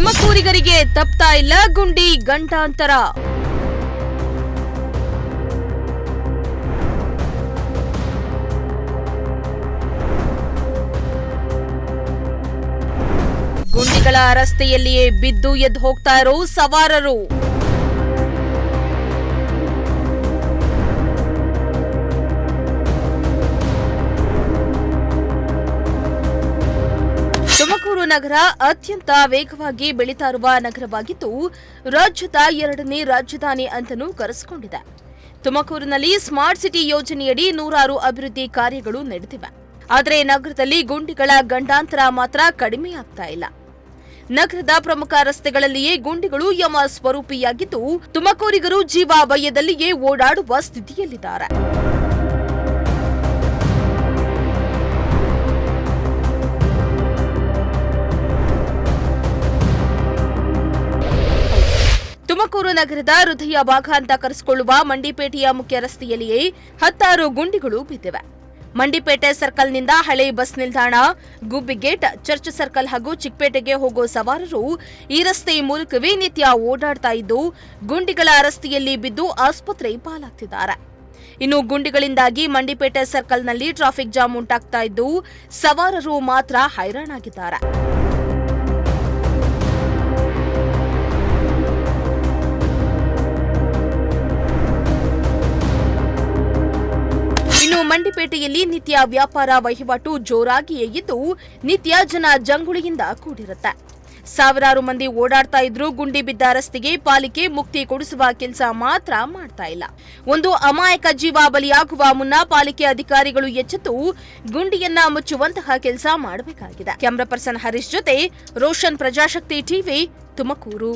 ತುಮಕೂರಿಗರಿಗೆ ತಪ್ತಾ ಇಲ್ಲ ಗುಂಡಿ ಗಂಟಾಂತರ. ಗುಂಡಿಗಳ ರಸ್ತೆಯಲ್ಲಿಯೇ ಬಿದ್ದು ಎದ್ದು ಹೋಗ್ತಾ ಇರೋ ಸವಾರರು. ತುಮಕೂರು ನಗರ ಅತ್ಯಂತ ವೇಗವಾಗಿ ಬೆಳೀತಾ ಇರುವ ನಗರವಾಗಿದ್ದು ರಾಜ್ಯದ 2ನೇ ರಾಜಧಾನಿ ಅಂತಲೂ ಕರೆಸಿಕೊಂಡಿದೆ. ತುಮಕೂರಿನಲ್ಲಿ ಸ್ಮಾರ್ಟ್ ಸಿಟಿ ಯೋಜನೆಯಡಿ ನೂರಾರು ಅಭಿವೃದ್ಧಿ ಕಾರ್ಯಗಳು ನಡೆದಿವೆ. ಆದರೆ ನಗರದಲ್ಲಿ ಗುಂಡಿಗಳ ಗಂಡಾಂತರ ಮಾತ್ರ ಕಡಿಮೆಯಾಗ್ತಾ ಇಲ್ಲ. ನಗರದ ಪ್ರಮುಖ ರಸ್ತೆಗಳಲ್ಲಿಯೇ ಗುಂಡಿಗಳು ಯಮ ಸ್ವರೂಪಿಯಾಗಿದ್ದು ತುಮಕೂರಿಗರು ಜೀವ ಭಯದಲ್ಲಿಯೇ ಓಡಾಡುವ ಸ್ಥಿತಿಯಲ್ಲಿದ್ದಾರೆ. ತುಮಕೂರು ನಗರದ ಹೃದಯ ಭಾಗ ಅಂತ ಕರೆಸಿಕೊಳ್ಳುವ ಮಂಡಿಪೇಟೆಯ ಮುಖ್ಯ ರಸ್ತೆಯಲ್ಲಿಯೇ 10 ಗುಂಡಿಗಳು ಬಿದ್ದಿವೆ. ಮಂಡಿಪೇಟೆ ಸರ್ಕಲ್ನಿಂದ ಹಳೆ ಬಸ್ ನಿಲ್ದಾಣ, ಗುಬ್ಬಿಗೇಟ್, ಚರ್ಚ್ ಸರ್ಕಲ್ ಹಾಗೂ ಚಿಕ್ಕಪೇಟೆಗೆ ಹೋಗೋ ಸವಾರರು ಈ ರಸ್ತೆ ಮೂಲಕವೇ ನಿತ್ಯ ಓಡಾಡ್ತಾ ಇದ್ದು ಗುಂಡಿಗಳ ರಸ್ತೆಯಲ್ಲಿ ಬಿದ್ದು ಆಸ್ಪತ್ರೆ ಪಾಲಾಗ್ತಿದ್ದಾರೆ. ಇನ್ನು ಗುಂಡಿಗಳಿಂದಾಗಿ ಮಂಡಿಪೇಟೆ ಸರ್ಕಲ್ನಲ್ಲಿ ಟ್ರಾಫಿಕ್ ಜಾಮ್ ಉಂಟಾಗ್ತಾ ಇದ್ದು ಸವಾರರು ಮಾತ್ರ ಹೈರಾಣಾಗಿದ್ದಾರೆ. ಮಂಡಿಪೇಟೆಯಲ್ಲಿ ನಿತ್ಯ ವ್ಯಾಪಾರ ವಹಿವಾಟು ಜೋರಾಗಿಯೇ ಇದ್ದು ನಿತ್ಯ ಜನ ಜಂಗುಳಿಯಿಂದ ಕೂಡಿರುತ್ತೆ. ಸಾವಿರಾರು ಮಂದಿ ಓಡಾಡ್ತಾ ಇದ್ರು ಗುಂಡಿ ಬಿದ್ದ ರಸ್ತೆಗೆ ಪಾಲಿಕೆ ಮುಕ್ತಿ ಕೊಡಿಸುವ ಕೆಲಸ ಮಾತ್ರ ಮಾಡ್ತಾ ಇಲ್ಲ. ಒಂದು ಅಮಾಯಕ ಜೀವ ಬಲಿಯಾಗುವ ಮುನ್ನ ಪಾಲಿಕೆ ಅಧಿಕಾರಿಗಳು ಎಚ್ಚೆತ್ತು ಗುಂಡಿಯನ್ನ ಮುಚ್ಚುವಂತಹ ಕೆಲಸ ಮಾಡಬೇಕಾಗಿದೆ. ಕ್ಯಾಮರಾ ಪರ್ಸನ್ ಹರೀಶ್ ಜೊತೆ ರೋಷನ್, ಪ್ರಜಾಶಕ್ತಿ ಟಿವಿ, ತುಮಕೂರು.